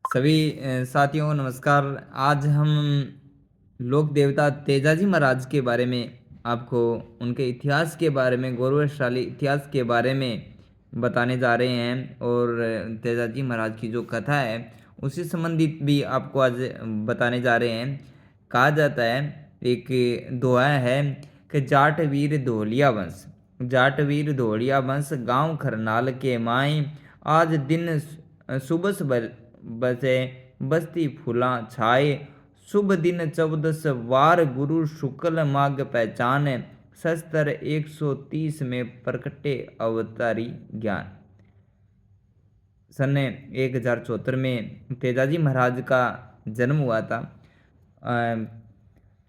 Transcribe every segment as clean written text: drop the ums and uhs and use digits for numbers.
सभी साथियों को नमस्कार। आज हम लोक देवता तेजाजी महाराज के बारे में आपको उनके इतिहास के बारे में, गौरवशाली इतिहास के बारे में बताने जा रहे हैं। और तेजाजी महाराज की जो कथा है उसी संबंधित भी आपको आज बताने जा रहे हैं। कहा जाता है, एक दोहा है कि जाट वीर धोलिया वंश, जाट वीर धोलिया वंश, गांव खरनाल के माई, आज दिन सुबह बसे बस्ती फूला छाए, शुभ दिन 14 वार, गुरु शुक्ल माघ पहचान, शस्त्र 130 में प्रकटे अवतारी ज्ञान। सन 1074 में तेजाजी महाराज का जन्म हुआ था।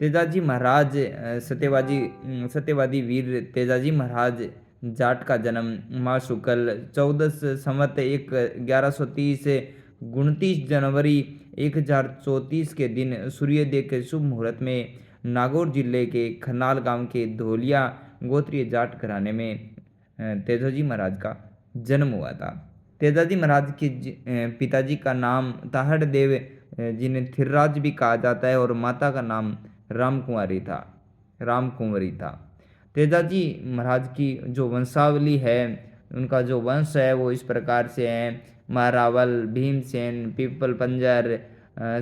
तेजाजी महाराज सत्यवादी वीर तेजाजी महाराज जाट का जन्म माह शुक्ल 14 संवत 1130 29 जनवरी 1034 के दिन सूर्योदय के शुभ मुहूर्त में नागौर जिले के खरनाल गांव के धोलिया गोत्रीय जाट घराने में तेजाजी महाराज का जन्म हुआ था। तेजाजी महाराज के पिताजी का नाम ताहड़ देव, जिन्हें थिरराज भी कहा जाता है, और माता का नाम रामकुंवरी था। तेजाजी महाराज की जो वंशावली है, उनका जो वंश है वो इस प्रकार से है: महारावल, भीमसेन, पीपल पंजर,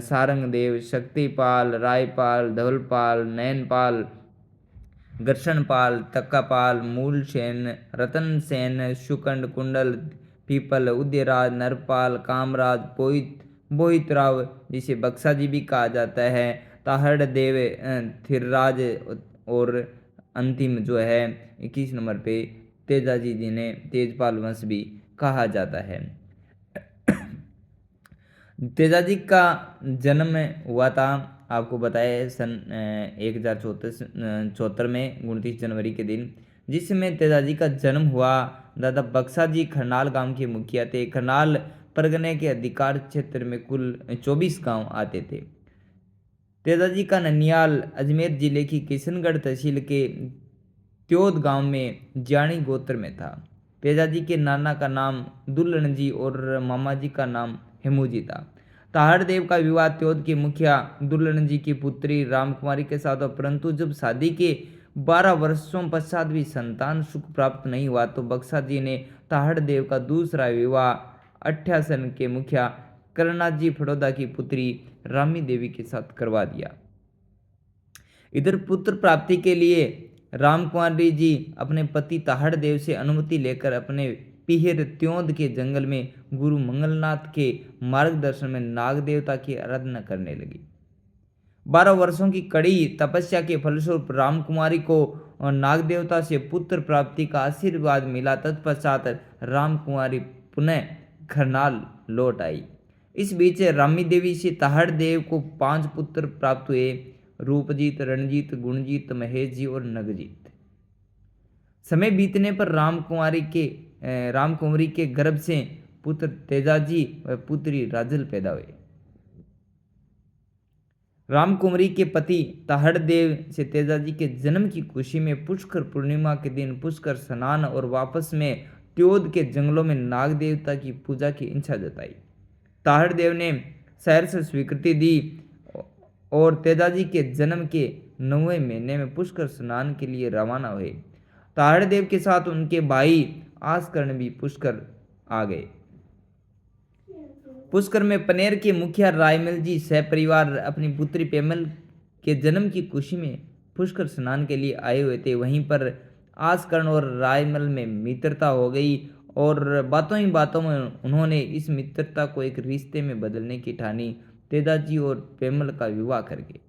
सारंगदेव, शक्तिपाल, रायपाल, धवलपाल, नयनपाल, घर्षणपाल, तक्कापाल, मूलसेन, रतनसेन, शुकंड, कुंडल, पीपल, उदयराज, नरपाल, कामराज, बोहितराव, जिसे बक्साजी भी कहा जाता है, ताहड़ देव, थिरराज, और अंतिम जो है 21 नंबर पे तेजाजी, जिन्हें तेजपाल वंश भी कहा जाता है। तेजाजी का जन्म हुआ था, आपको बताया, सन 1074 में 29 जनवरी के दिन, जिसमें तेजाजी का जन्म हुआ। दादा बक्सा जी खरनाल गांव के मुखिया थे। खरनाल परगने के अधिकार क्षेत्र में कुल 24 गांव आते थे। तेजाजी का ननियाल अजमेर जिले की किशनगढ़ तहसील के त्योद गांव में ज्याणी गोत्र में था। तेजाजी के नाना का नाम दुल्लन जी और मामा जी का नाम हेमूजी था। ताहड़ देव का विवाह त्योद के मुखिया दुल्लन जी की पुत्री रामकुमारी के साथ हुआ, परंतु जब शादी के 12 वर्षों पश्चात भी संतान सुख प्राप्त नहीं हुआ तो बक्सा जी ने ताहड़ देव का दूसरा विवाह अठ्यासन के मुखिया करनाथ जी फड़ौदा की पुत्री रामी देवी के साथ करवा दिया। इधर पुत्र प्राप्ति के लिए रामकुमारी जी अपने पति ताहड़ देव से अनुमति लेकर अपने पीहर त्योंद के जंगल में गुरु मंगलनाथ के मार्गदर्शन में नाग देवता की आराधना करने लगी। 12 वर्षों की कड़ी तपस्या के फलस्वरूप रामकुमारी को नाग देवता से पुत्र प्राप्ति का आशीर्वाद मिला। तत्पश्चात रामकुमारी पुनः खरनाल लौट आई। इस बीच रामी देवी से ताहड़ देव को 5 पुत्र प्राप्त हुए: रूपजीत, रणजीत, गुणजीत, महेश जी और नगजीत। समय बीतने पर रामकुंवरी के गर्भ से पुत्र तेजाजी व पुत्री राजल पैदा हुए। रामकुंवरी के पति ताहड़ देव से तेजाजी के जन्म की खुशी में पुष्कर पूर्णिमा के दिन पुष्कर स्नान और वापस में त्योद के जंगलों में नाग देवता की पूजा की इच्छा जताई। ताहड़ देव ने शहर से स्वीकृति दी और तेजाजी के जन्म के 9वें महीने में पुष्कर स्नान के लिए रवाना हुए। ताहड़ देव के साथ उनके भाई आसकर्ण भी पुष्कर आ गए। पुष्कर में पनेर के मुखिया रायमल जी सहपरिवार अपनी पुत्री पेमल के जन्म की खुशी में पुष्कर स्नान के लिए आए हुए थे। वहीं पर आसकर्ण और रायमल में मित्रता हो गई और बातों ही बातों में उन्होंने इस मित्रता को एक रिश्ते में बदलने की ठानी, तेजाजी और पेमल का विवाह करके।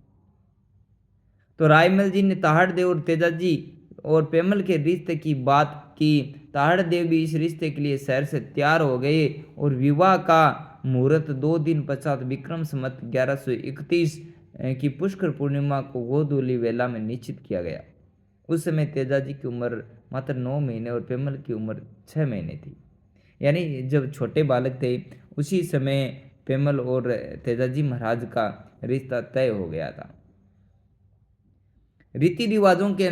तो रायमल जी ने ताहड़ देव और तेजाजी और पेमल के रिश्ते की बात की। ताहड़ देव भी इस रिश्ते के लिए शहर से तैयार हो गए और विवाह का मुहूर्त 2 दिन पश्चात विक्रम संवत 1131 की पुष्कर पूर्णिमा को गोधूली वेला में निश्चित किया गया। उस समय तेजाजी की उम्र मात्र 9 महीने और पेमल की उम्र 6 महीने थी। यानी जब छोटे बालक थे उसी समय पेमल और तेजाजी महाराज का रिश्ता तय हो गया था। रीति रिवाजों के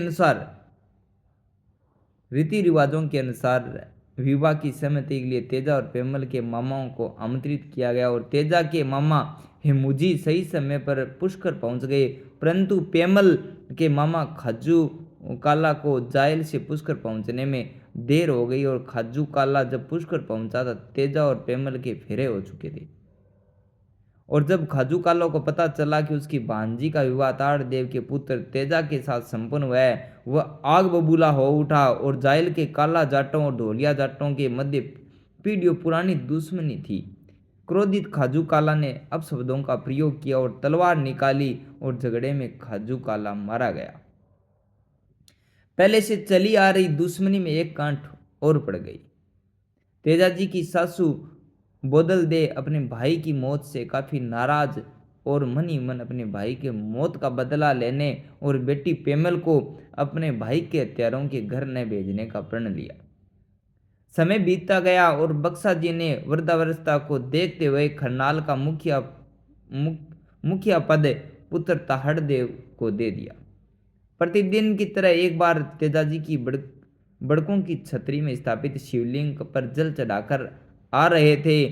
अनुसार विवाह की सहमति के लिए तेजा और पेमल के मामाओं को आमंत्रित किया गया और तेजा के मामा हेमुजी सही समय पर पुष्कर पहुंच गए, परंतु पेमल के मामा खाजू काला को जायल से पुष्कर पहुंचने में देर हो गई और खाजू काला जब पुष्कर पहुंचा था तेजा और पेमल के फेरे हो चुके थे। और जब खाजू कालो को पता चला कि उसकी भांजी का विवाह ताड़ देव के पुत्र तेजा के साथ संपन्न हुआ है, वह आग बबूला हो उठा और जायल के काला जाटों और ढोलिया जाटों के मध्य पीढ़ियों पुरानी दुश्मनी थी। क्रोधित खाजू काला ने अपशब्दों का प्रयोग किया और तलवार निकाली और झगड़े में खाजू काला मारा गया। पहले से चली आ रही दुश्मनी में एक कांट और पड़ गई। तेजाजी की सासू बोदल दे अपने भाई की मौत से काफी नाराज और मन ही मन अपने भाई के मौत का बदला लेने और बेटी पेमल को अपने भाई के हत्यारों के घर न भेजने का प्रण लिया। समय बीतता गया और बक्सा जी ने वृद्धावस्था को देखते हुए खरनाल का मुखिया पद पुत्र ताहड़देव को दे दिया। प्रतिदिन की तरह एक बार तेजाजी की बड़कों की छतरी में स्थापित शिवलिंग पर जल चढ़ाकर आ रहे थे।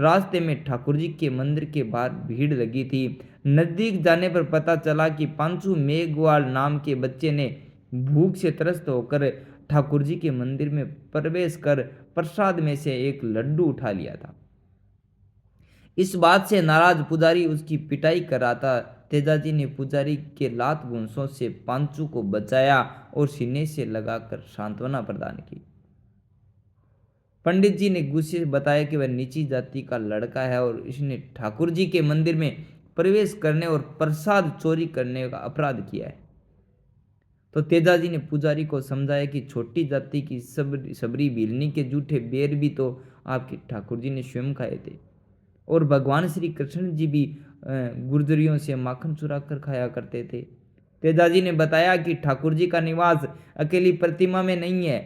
रास्ते में ठाकुर जी के मंदिर के बाहर भीड़ लगी थी। नजदीक जाने पर पता चला कि पांचू मेघवाल नाम के बच्चे ने भूख से त्रस्त होकर ठाकुर जी के मंदिर में प्रवेश कर प्रसाद में से एक लड्डू उठा लिया था। इस बात से नाराज पुजारी उसकी पिटाई कर रहा था। तेजाजी ने पुजारी के लात घूंसों से पांचू को बचाया और सीने से लगाकर सांत्वना प्रदान की। पंडित जी ने गुस्से से बताया कि वह नीची जाति का लड़का है और इसने ठाकुर जी के मंदिर में प्रवेश करने और प्रसाद चोरी करने का अपराध किया है। तो तेजाजी ने पुजारी को समझाया कि छोटी जाति की सबरी भीलनी के जूठे बेर भी तो आपके ठाकुर जी ने स्वयं खाए थे और भगवान श्री कृष्ण जी भी गुर्जरियों से माखन चुरा कर खाया करते थे। तेजाजी ने बताया कि ठाकुर जी का निवास अकेली प्रतिमा में नहीं है,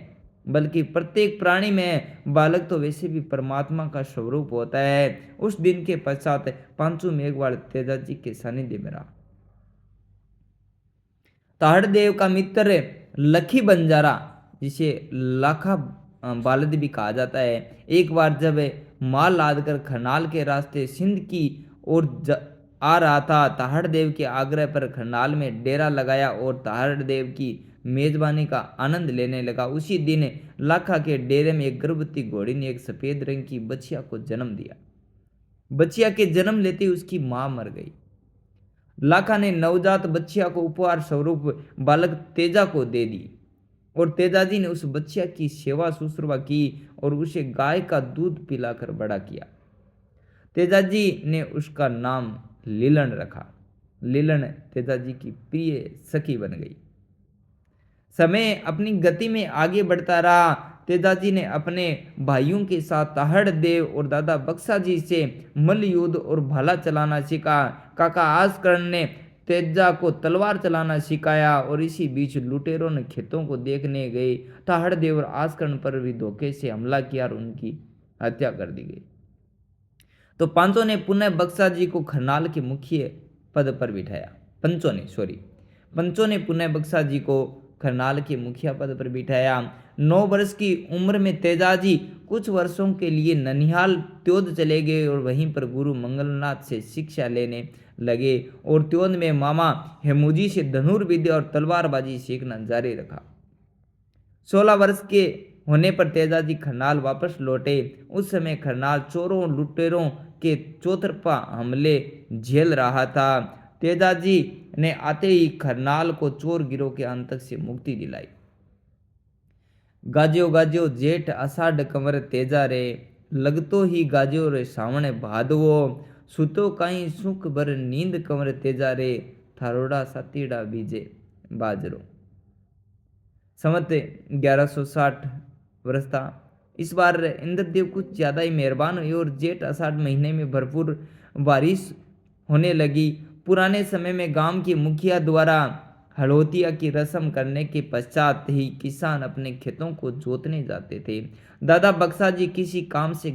बल्कि प्रत्येक प्राणी में। बालक तो वैसे भी परमात्मा का स्वरूप होता है। उस दिन के पश्चात पांचू मेघवाल तेजाजी के सानिध्य में रहा। ताहड़देव का मित्र लखी बंजारा, जिसे लाखा बालद भी कहा जाता है, एक बार जब माल लाद कर खरनाल के रास्ते सिंध की ओर आ रहा था, ताहड़देव के आग्रह पर खरनाल में डेरा लगाया और ताहड़देव की मेजबानी का आनंद लेने लगा। उसी दिन लाखा के डेरे में एक गर्भवती घोड़ी ने एक सफेद रंग की बछिया को जन्म दिया। बछिया के जन्म लेते ही उसकी मां मर गई। लाखा ने नवजात बच्चिया को उपहार स्वरूप बालक तेजा को दे दी और तेजाजी ने उस बच्चिया की सेवा शुश्रूषा की और उसे गाय का दूध पिलाकर बड़ा किया। तेजाजी ने उसका नाम लीलन रखा। लीलन तेजाजी की प्रिय सखी बन गई। समय अपनी गति में आगे बढ़ता रहा। तेजाजी ने अपने भाइयों के साथ ताहड़देव और दादा बक्सा जी से मल्ल युद्ध और भाला चलाना सीखा। काका आस्करण ने तेजा को तलवार चलाना सिखाया और इसी बीच लुटेरों ने खेतों को देखने गए ताहड़देव और आस्करण पर भी धोखे से हमला किया और उनकी हत्या कर दी गई। तो पांचों ने पुनः बक्सा जी को खरनाल के मुखिया पद पर बिठाया। पंचों ने पुनः बक्सा जी को खरनाल के मुखिया पद पर बिठाया। 9 वर्ष की उम्र में तेजाजी कुछ वर्षों के लिए ननिहाल त्योद चले गए और वहीं पर गुरु मंगलनाथ से शिक्षा लेने लगे और त्योद में मामा हेमुजी से धनुर्विद्या और तलवारबाजी सीखना जारी रखा। 16 वर्ष के होने पर तेजाजी खरनाल वापस लौटे। उस समय खरनाल चोरों लुटेरों के चौतरफा हमले झेल रहा था। तेजाजी ने आते ही खरनाल को चोर गिरोह के आतंक से मुक्ति दिलाई। गाज्यो गाज्यो जेठ आषाढ़ कंवर तेजा रे, लगतो ही गाज्यो रे सावण भादवो, सुतो काई सुख भर नींद कंवर तेजा रे, थारोड़ा सातीड़ा बीजे बाजरो। संवत 1160 वर्ष था। इस बार इंद्रदेव कुछ ज्यादा ही मेहरबान हुए और जेठ आषाढ़ महीने में भरपूर बारिश होने लगी। पुराने समय में गांव के मुखिया द्वारा हड़ोतिया की रस्म करने के पश्चात ही किसान अपने खेतों को जोतने जाते थे। दादा बक्सा जी किसी काम से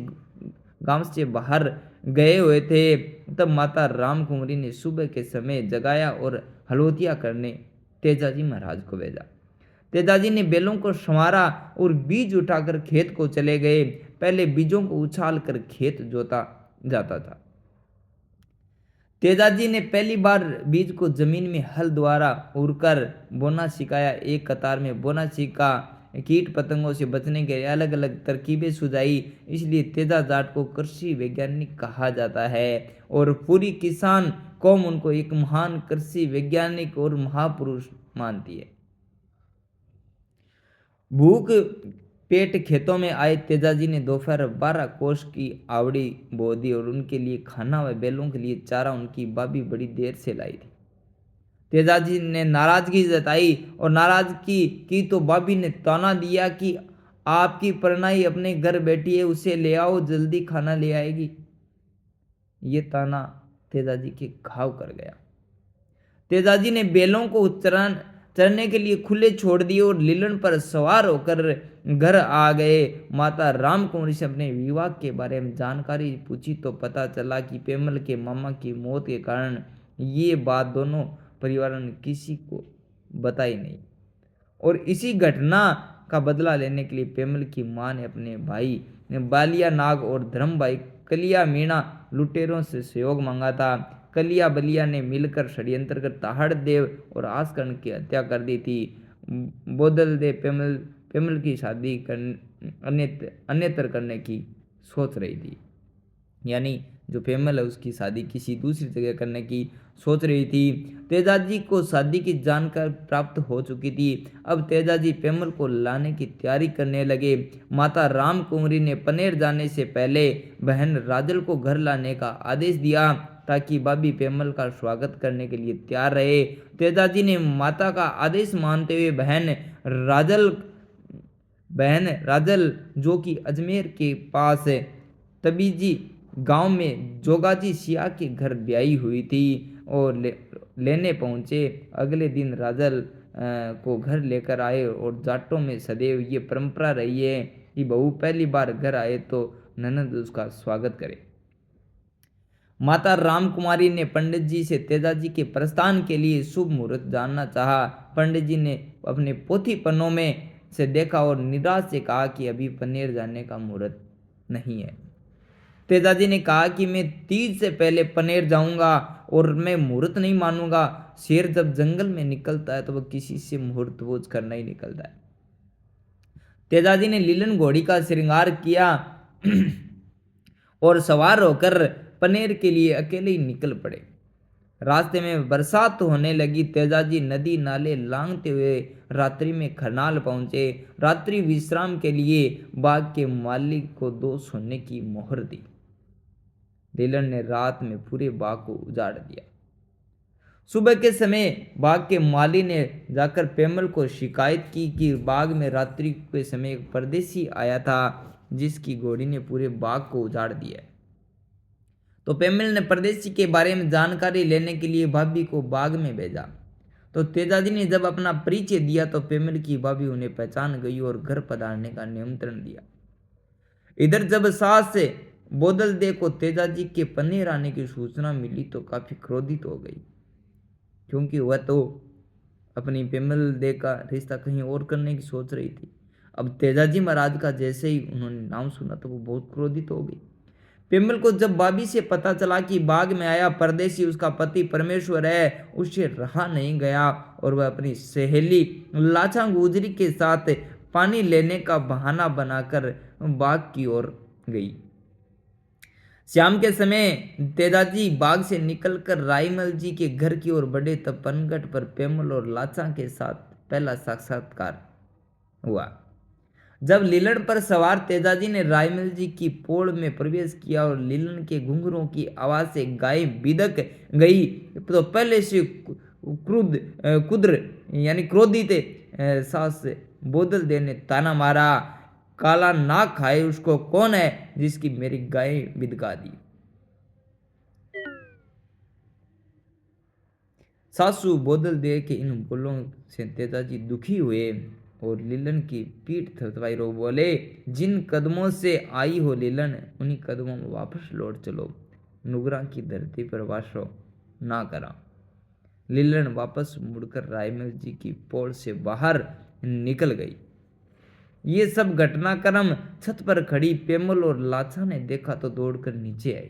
गांव से बाहर गए हुए थे। तब माता राम कुंवरी ने सुबह के समय जगाया और हड़ोतिया करने तेजाजी महाराज को भेजा। तेजाजी ने बैलों को संवारा और बीज उठाकर खेत को चले गए। पहले बीजों को उछाल कर खेत जोता जाता था। तेजाजी ने पहली बार बीज को जमीन में हल द्वारा उड़कर बोना सिखाया, एक कतार में बोना सीखा, कीट पतंगों से बचने के लिए अलग अलग तरकीबें सुझाई। इसलिए तेजा जाट को कृषि वैज्ञानिक कहा जाता है और पूरी किसान कौम उनको एक महान कृषि वैज्ञानिक और महापुरुष मानती है। भूख पेट खेतों में आए तेजाजी ने दोपहर 12 कोस की आवड़ी बो दी और उनके लिए खाना व बैलों के लिए चारा उनकी भाभी बड़ी देर से लाई थी। तेजाजी ने नाराजगी जताई और नाराजगी की तो भाभी ने ताना दिया कि आपकी परनाई अपने घर बैठी है, उसे ले आओ, जल्दी खाना ले आएगी। ये ताना तेजाजी के घाव कर गया। तेजाजी ने बैलों को चरने के लिए खुले छोड़ दिए और लीलन पर सवार होकर घर आ गए। माता राम कुंवरी से अपने विवाह के बारे में जानकारी पूछी तो पता चला कि पेमल के मामा की मौत के कारण ये बात दोनों परिवारों ने किसी को बताई नहीं और इसी घटना का बदला लेने के लिए पेमल की मां ने अपने भाई बालिया नाग और धर्म भाई कलिया मीणा लुटेरों से सहयोग मांगा था। कलिया बलिया ने मिलकर षड्यंत्र कर ताहड़ देव और आसकर्ण की हत्या कर दी थी। बोदल दे पेमल की शादी अन्यत्र करने की सोच रही थी, यानी जो पेमल है उसकी शादी किसी दूसरी जगह करने की सोच रही थी। तेजाजी को शादी की जानकारी प्राप्त हो चुकी थी। अब तेजाजी पेमल को लाने की तैयारी करने लगे। माता राम कुंवरी ने पनेर जाने से पहले बहन राजल को घर लाने का आदेश दिया ताकि भाभी पेमल का स्वागत करने के लिए तैयार रहे। तेजाजी ने माता का आदेश मानते हुए बहन राजल जो कि अजमेर के पास तबीजी गांव में जोगाजी सिया के घर ब्याही हुई थी और लेने पहुंचे। अगले दिन राजल को घर लेकर आए और जाटों में सदैव ये परंपरा रही है कि बहू पहली बार घर आए तो ननद उसका स्वागत करे। माता रामकुमारी ने पंडित जी से तेजाजी के प्रस्थान के लिए शुभ मुहूर्त जानना चाहा। पंडित जी ने अपने पोथी पन्नों में से देखा और निराश से कहा कि अभी पनेर जाने का मुहूर्त नहीं है। तेजाजी ने कहा कि मैं तीज से पहले पनेर जाऊंगा और मैं मुहूर्त नहीं मानूंगा। शेर जब जंगल में निकलता है तो वह किसी से मुहूर्त बोझ करना ही निकलता है। तेजाजी ने लीलन घोड़ी का श्रृंगार किया और सवार होकर पनेर के लिए अकेले ही निकल पड़े। रास्ते में बरसात होने लगी। तेजाजी नदी नाले लांघते हुए रात्रि में खरनाल पहुंचे। रात्रि विश्राम के लिए बाग के मालिक को 2 सोने की मोहर दी। लीलन ने रात में पूरे बाग को उजाड़ दिया। सुबह के समय बाग के माली ने जाकर पेमल को शिकायत की कि बाग में रात्रि के समय एक परदेसी आया था जिसकी घोड़ी ने पूरे बाग को उजाड़ दिया। तो पेमल ने परदेसी के बारे में जानकारी लेने के लिए भाभी को बाग में भेजा। तो तेजाजी ने जब अपना परिचय दिया तो पेमल की भाभी उन्हें पहचान गई और घर पधारने का निमंत्रण दिया। इधर जब सास से बोदल दे को तेजाजी के पनेर आने की सूचना मिली तो काफी क्रोधित हो गई, क्योंकि वह तो अपनी पेमल दे का रिश्ता कहीं और करने की सोच रही थी। अब तेजाजी महाराज का जैसे ही उन्होंने नाम सुना तो वो बहुत क्रोधित हो गई। पेमल को जब भाभी से पता चला कि बाग में आया परदेसी उसका पति परमेश्वर है, उससे रहा नहीं गया और वह अपनी सहेली लाछा गुजरी के साथ पानी लेने का बहाना बनाकर बाग की ओर गई। शाम के समय तेजाजी बाग से निकलकर रायमल जी के घर की ओर बढ़े तब पनघट पर पेमल और लाछा के साथ पहला साक्षात्कार हुआ। जब लीलन पर सवार तेजाजी ने रायमल जी की पोड़ में प्रवेश किया और लीलन के घुंघरों की आवाज से गाय बिदक गई तो पहले से क्रोधित सास बोदल दे ने ताना मारा, काला ना खाए उसको कौन है जिसकी मेरी गाय बिदका दी। सासू बोदल दे के इन बोलों से तेजाजी दुखी हुए और लीलन की पीठ थपथपाई रो बोले, जिन कदमों से आई हो लीलन उन्हीं कदमों में वापस लौट चलो, नुगरा की धरती पर वासो ना करा। लीलन वापस मुड़कर रायमल जी की पोल से बाहर निकल गई। ये सब घटनाक्रम छत पर खड़ी पेमल और लाछा ने देखा तो दौड़कर नीचे आई।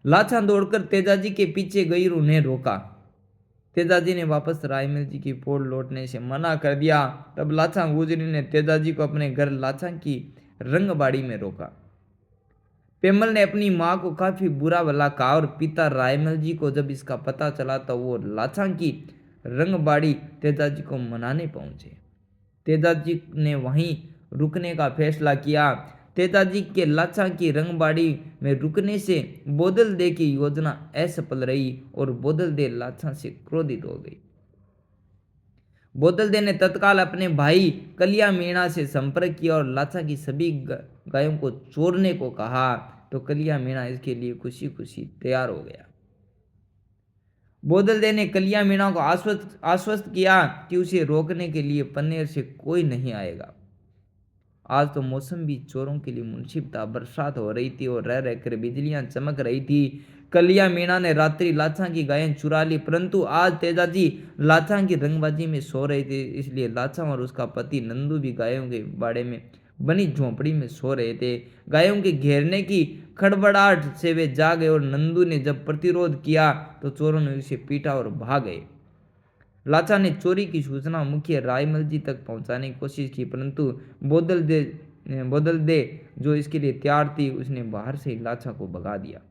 लाछा दौड़कर तेजाजी के पीछे गई और उन्हें रोका। तेजाजी ने वापस रायमल जी की पोड़ लौटने से मना कर दिया। तब लाछा गुजरी ने तेजाजी को अपने घर लाछा की रंगबाड़ी में रोका। पेमल ने अपनी माँ को काफी बुरा भला कहा और पिता रायमल जी को जब इसका पता चला तो वो लाछा की रंगबाड़ी तेजाजी को मनाने पहुंचे। तेजाजी ने वहीं रुकने का फैसला किया। तेजाजी के लाछा की रंगबाड़ी में रुकने से बोदल दे की योजना असफल रही और बोदल दे लाछा से क्रोधित हो गई। बोदल दे ने तत्काल अपने भाई कलिया मीणा से संपर्क किया और लाछा की सभी गायों को चोरने को कहा। तो कलिया मीणा इसके लिए खुशी खुशी तैयार हो गया। बोदल दे ने कलिया मीणा को आश्वस्त किया कि उसे रोकने के लिए पन्नेर से कोई नहीं आएगा। आज तो मौसम भी चोरों के लिए मुनसिब था। बरसात हो रही थी और रह रहकर बिजलियां चमक रही थी। कलिया मीणा ने रात्रि लाछा की गायें चुरा ली, परंतु आज तेजाजी लाछा की रंगबाजी में सो रहे थे, इसलिए लाछा और उसका पति नंदू भी गायों के बाड़े में बनी झोंपड़ी में सो रहे थे। गायों के घेरने की खड़बड़ाहट से वे जाग गए और नंदू ने जब प्रतिरोध किया तो चोरों ने उसे पीटा और भाग गए। लाछा ने चोरी की सूचना मुखिया रायमल जी तक पहुंचाने की कोशिश की, परंतु बोदल दे जो इसके लिए तैयार थी उसने बाहर से ही लाछा को भगा दिया।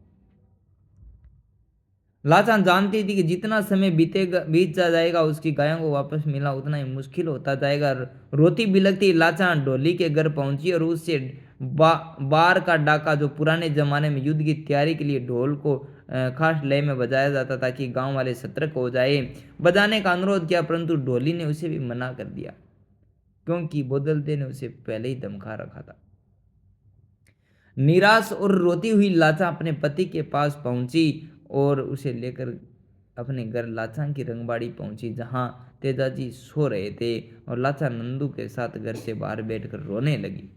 लाछा जानती थी कि जितना समय बीत जाएगा उसकी गायों को वापस मिलना उतना ही मुश्किल होता जाएगा। रोती बिलखती लाछा ढोली के घर पहुंची और उससे बार का डाका, जो पुराने जमाने में युद्ध की तैयारी के लिए ढोल को खास लय में बजाया जाता ताकि गांव वाले सतर्क हो जाए, बजाने का अनुरोध किया, परंतु ढोली ने उसे भी मना कर दिया क्योंकि बोदलदे ने उसे पहले ही धमका रखा था। निराश और रोती हुई लाछा अपने पति के पास पहुंची और उसे लेकर अपने घर लाछा की रंगबाड़ी पहुंची, जहां तेजाजी सो रहे थे और लाछा नंदू के साथ घर से बाहर बैठकर रोने लगी।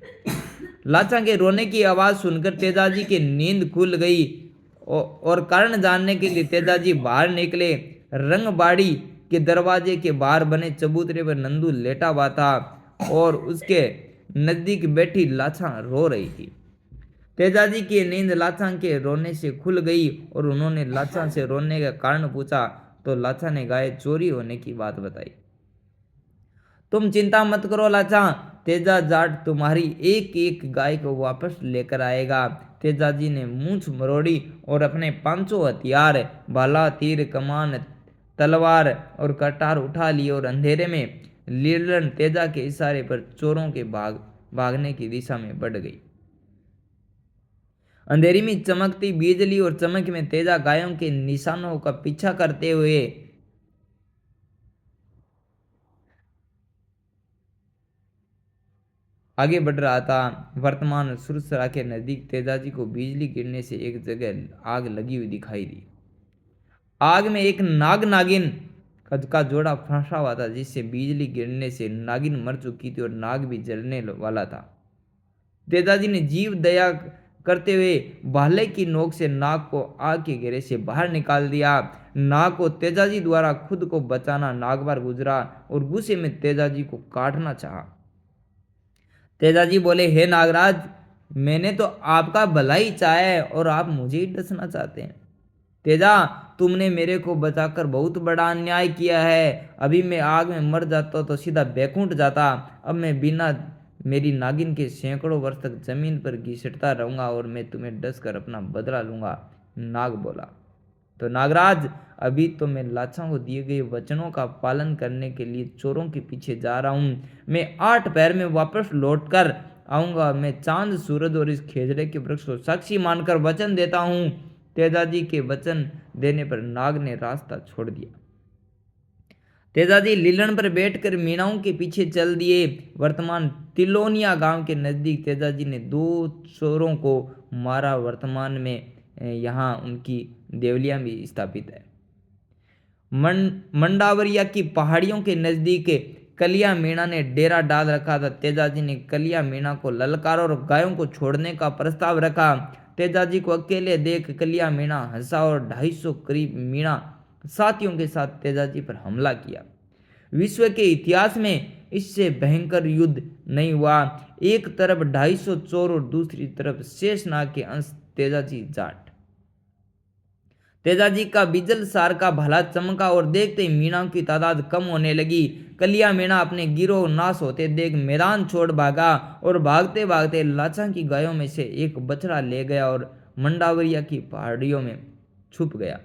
लाछा के रोने की आवाज सुनकर तेजाजी की नींद खुल गई और कारण जानने के लिए तेजाजी बाहर निकले। रंगबाड़ी के दरवाजे के बाहर बने चबूतरे पर नंदू लेटा हुआ था और उसके नजदीक बैठी लाछा रो रही थी। तेजाजी की नींद लाछा के रोने से खुल गई और उन्होंने लाछा से रोने का कारण पूछा तो लाछा ने गाय चोरी होने की बात बताई। तुम चिंता मत करो लाछा, तेजा जाट तुम्हारी एक एक गाय को वापस लेकर आएगा। तेजाजी ने मूंछ मरोड़ी और अपने 500 हथियार, भाला, तीर, कमान, तलवार और कटार उठा लिए और अंधेरे में लीलन तेजा के इशारे पर चोरों के भागने की दिशा में बढ़ गई। अंधेरी में चमकती बिजली और चमक में तेजा गायों के निशानों का पीछा करते हुए आगे बढ़ रहा था। वर्तमान सुरसरा के नजदीक तेजाजी को बिजली गिरने से एक जगह आग लगी हुई दिखाई दी। आग में एक नागिन का जोड़ा फंसा हुआ था, जिससे बिजली गिरने से नागिन मर चुकी थी और नाग भी जलने वाला था। तेजाजी ने जीव दया करते हुए भाले की नोक से नाग को आग के घेरे से बाहर निकाल दिया। नाग को तेजाजी द्वारा खुद को बचाना नागवार गुजरा और गुस्से में तेजाजी को काटना चाहा। तेजाजी बोले, हे नागराज, मैंने तो आपका भला ही चाहा है और आप मुझे ही डसना चाहते हैं। तेजा, तुमने मेरे को बचाकर बहुत बड़ा अन्याय किया है। अभी मैं आग में मर जाता तो सीधा बैकुंठ जाता। अब मैं बिना मेरी नागिन के सैकड़ों वर्ष तक जमीन पर घिसटता रहूंगा और मैं तुम्हें डस कर अपना बदला लूंगा। नाग बोला। तो नागराज, अभी तो मैं लाछा को दिए गए वचनों का पालन करने के लिए चोरों के पीछे जा रहा हूं। मैं 8 पैर में वापस लौट कर आऊंगा। मैं चांद, सूरज और इस खेजड़े के वृक्ष को साक्षी मानकर वचन देता हूं। तेजाजी के वचन देने पर नाग ने रास्ता छोड़ दिया। तेजाजी लीलन पर बैठकर मीणाओं के पीछे चल दिए। वर्तमान तिलोनिया गांव के नजदीक तेजाजी ने 2 चोरों को मारा। वर्तमान में यहाँ उनकी देवलियां भी स्थापित है। मंडावरिया की पहाड़ियों के नजदीक कलिया मीणा ने डेरा डाल रखा था। तेजाजी ने कलिया मीणा को ललकारा और गायों को छोड़ने का प्रस्ताव रखा। तेजाजी को अकेले देख कलिया मीणा हंसा और 250 करीब मीणा साथियों के साथ तेजाजी पर हमला किया। विश्व के इतिहास में इससे भयंकर युद्ध नहीं हुआ। एक तरफ 250 चोर और दूसरी तरफ शेषनाग के अंश तेजाजी जाट। तेजाजी का बिजल सार का भला चमका और देखते ही मीणाओं की तादाद कम होने लगी। कलिया मीणा अपने गिरोह नाश होते देख मैदान छोड़ भागा और भागते भागते लाचा की गायों में से एक बछड़ा ले गया और मंडावरिया की पहाड़ियों में छुप गया।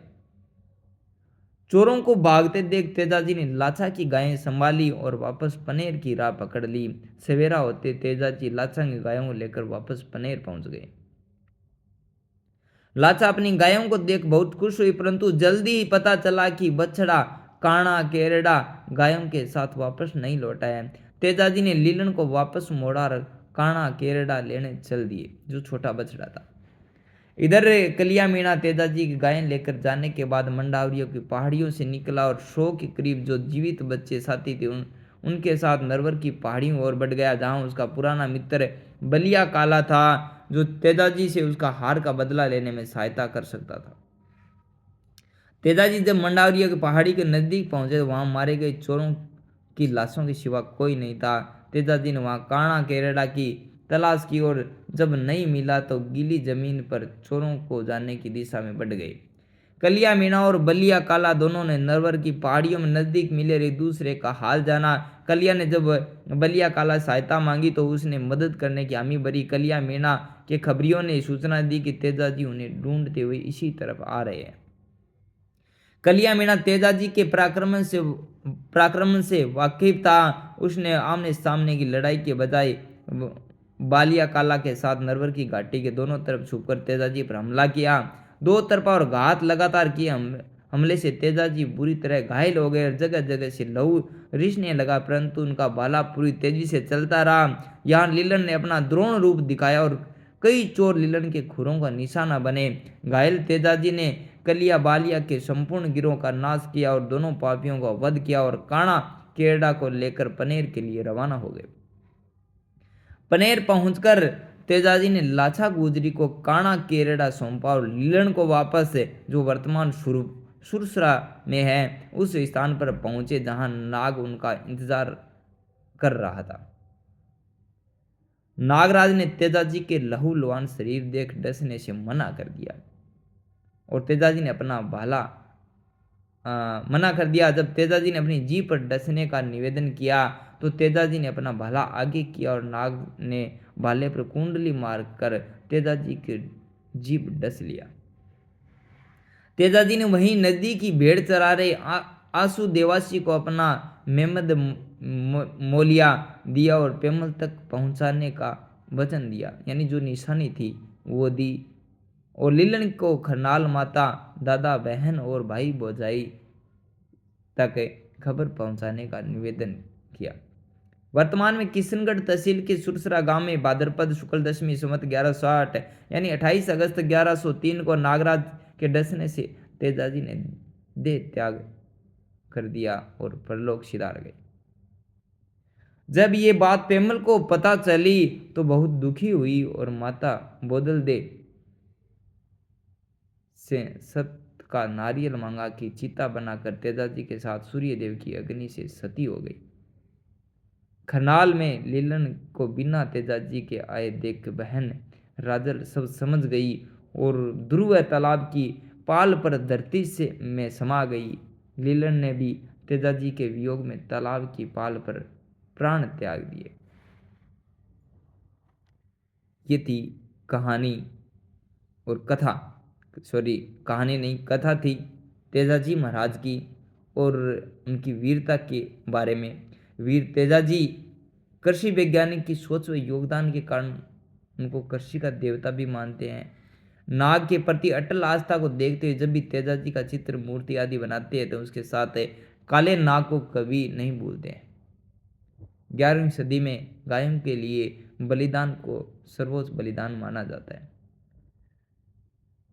चोरों को भागते देख तेजाजी ने लाचा की गायें संभाली और वापस पनेर की राह पकड़ ली। सवेरा होते तेजाजी लाचा की गायों को लेकर वापस पनेर पहुंच गए। लाचा अपनी गायों को देख बहुत खुश हुई, परंतु जल्दी ही पता चला कि बछड़ा काना केरड़ा गायों के साथ वापस नहीं लौटा है। तेजाजी ने लीलन को वापस मोड़ा और काना केरड़ा लेने चल दिए, जो छोटा बछड़ा था। इधर कलिया मीणा तेजाजी की गायें लेकर जाने के बाद मंडावरियों की पहाड़ियों से निकला और 100 के करीब जो जीवित बच्चे साथी थे उनके साथ नरवर की पहाड़ियों ओर बढ़ गया, जहां उसका पुराना मित्र बलिया काला था, जो तेजाजी से उसका हार का बदला लेने में सहायता कर सकता था। तेजाजी जब मंडावरियों की पहाड़ी के नजदीक पहुंचे तो वहां मारे गए चोरों की लाशों के सिवा कोई नहीं था। तेजाजी ने वहां काना केरड़ा की तलाश की और जब नहीं मिला तो गीली जमीन पर चोरों को जाने की दिशा में बढ़ गए। कलिया मीणा और बलिया काला दोनों ने नरवर की पहाड़ियों में नजदीक मिले एक दूसरे का हाल जाना। कलिया ने जब बलिया काला सहायता मांगी तो उसने मदद करने की हामी भरी। कलिया मीणा के खबरियों ने सूचना दी कि तेजाजी उन्हें ढूंढते हुए इसी तरफ आ रहे हैं। कलिया मीणा तेजाजी के पराक्रम से वाकिफ था। उसने आमने सामने की लड़ाई के बजाय बालिया काला के साथ नरवर की घाटी के दोनों तरफ छुपकर तेजाजी पर हमला किया। दो तरफा और घात लगातार किए हमले से तेजाजी बुरी तरह घायल हो गए और जगह जगह से लहू रिसने लगा, परंतु उनका भाला पूरी तेजी से चलता रहा। यहाँ लीलन ने अपना द्रोण रूप दिखाया और कई चोर लीलन के खुरों का निशाना बने। घायल तेजाजी ने कलिया बालिया के संपूर्ण गिरोह का नाश किया और दोनों पापियों का वध किया और काना केरड़ा को लेकर पनेर के लिए रवाना हो गए। पनेर पहुंचकर तेजाजी ने लाछा गुजरी को काना केरड़ा सौंपा और लीलन को वापस जो वर्तमान सुरसरा में है उस स्थान पर पहुंचे जहां नाग उनका इंतजार कर रहा था। नागराज ने तेजाजी के लहूलुहान शरीर देख डसने से मना कर दिया और तेजाजी ने अपना भाला मना कर दिया। जब तेजाजी ने अपनी जीभ पर डसने का निवेदन किया तो तेजाजी ने अपना भाला आगे किया और नाग ने भाले पर कुंडली मारकर तेजाजी की जीभ डस लिया। तेजाजी ने वहीं नजदीकी भेड़ चरा रहे आंसू देवासी को अपना मेमद मोलिया दिया और पेमल तक पहुंचाने का वचन दिया, यानी जो निशानी थी वो दी, और लीलन को खरनाल माता, दादा, बहन और भाई भौजाई तक खबर पहुंचाने का निवेदन किया। वर्तमान में किशनगढ़ तहसील के सुरसरा गांव में भाद्रपद शुक्ल दशमी संवत 1108 यानी 28 अगस्त 1103 को नागराज के डसने से तेजाजी ने देह त्याग कर दिया और परलोक सिधार गए। जब ये बात पेमल को पता चली तो बहुत दुखी हुई और माता बोदल दे से सत का नारियल मांगा कि चिता बनाकर तेजाजी के साथ सूर्यदेव की अग्नि से सती हो गई। खरनाल में लीलन को बिना तेजाजी के आए देख बहन राजल सब समझ गई और ध्रुव तालाब की पाल पर धरती से में समा गई। लीलन ने भी तेजाजी के वियोग में तालाब की पाल पर प्राण त्याग दिए। ये थी कहानी और कथा, कहानी नहीं कथा थी तेजाजी महाराज की और उनकी वीरता के बारे में। वीर तेजाजी कृषि वैज्ञानिक की सोच व योगदान के कारण उनको कृषि का देवता भी मानते हैं। नाग के प्रति अटल आस्था को देखते हुए जब भी तेजाजी का चित्र, मूर्ति आदि बनाते हैं तो उसके साथ काले नाग को कभी नहीं भूलते हैं। 11वीं सदी में गायों के लिए बलिदान को सर्वोच्च बलिदान माना जाता है।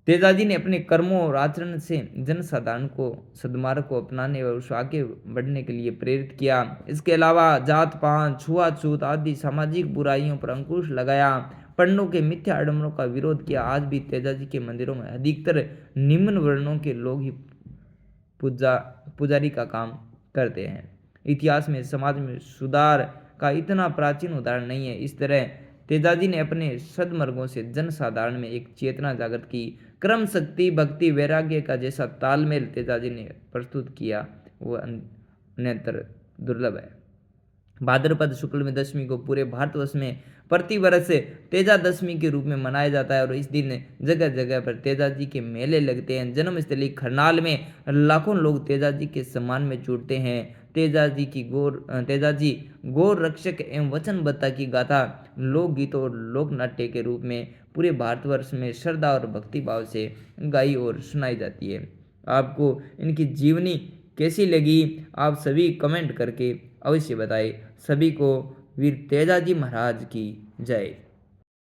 तेजाजी ने अपने कर्मों और आचरण से जनसाधारण को सद्मार्ग को अपनाने और उसे आगे बढ़ने के लिए प्रेरित किया। इसके अलावा जात पात, छुआछूत आदि सामाजिक बुराइयों पर अंकुश लगाया, पंडों के मिथ्या आडम्बरों का विरोध किया। आज भी तेजाजी के मंदिरों में अधिकतर निम्न वर्णों के लोग ही पुजारी का काम करते हैं। इतिहास में समाज में सुधार का इतना प्राचीन उदाहरण नहीं है। इस तरह तेजाजी ने अपने सद्मार्गों से जनसाधारण में एक चेतना जागृत की। क्रम शक्ति भक्ति वैराग्य का जैसा तालमेल तेजाजी ने प्रस्तुत किया वो अन्यत्र दुर्लभ है। भाद्रपद शुक्ल में दशमी को पूरे भारतवर्ष में प्रतिवर्ष तेजा दशमी के रूप में मनाया जाता है और इस दिन जगह जगह पर तेजाजी के मेले लगते हैं। जन्मस्थली खरनाल में लाखों लोग तेजाजी के सम्मान में जुटते हैं। तेजाजी गौर रक्षक एवं वचनबद्धता की गाथा लोकगीत और लोक नाट्य के रूप में पूरे भारतवर्ष में श्रद्धा और भक्ति भाव से गाई और सुनाई जाती है। आपको इनकी जीवनी कैसी लगी आप सभी कमेंट करके अवश्य बताएं। सभी को वीर तेजाजी महाराज की जय।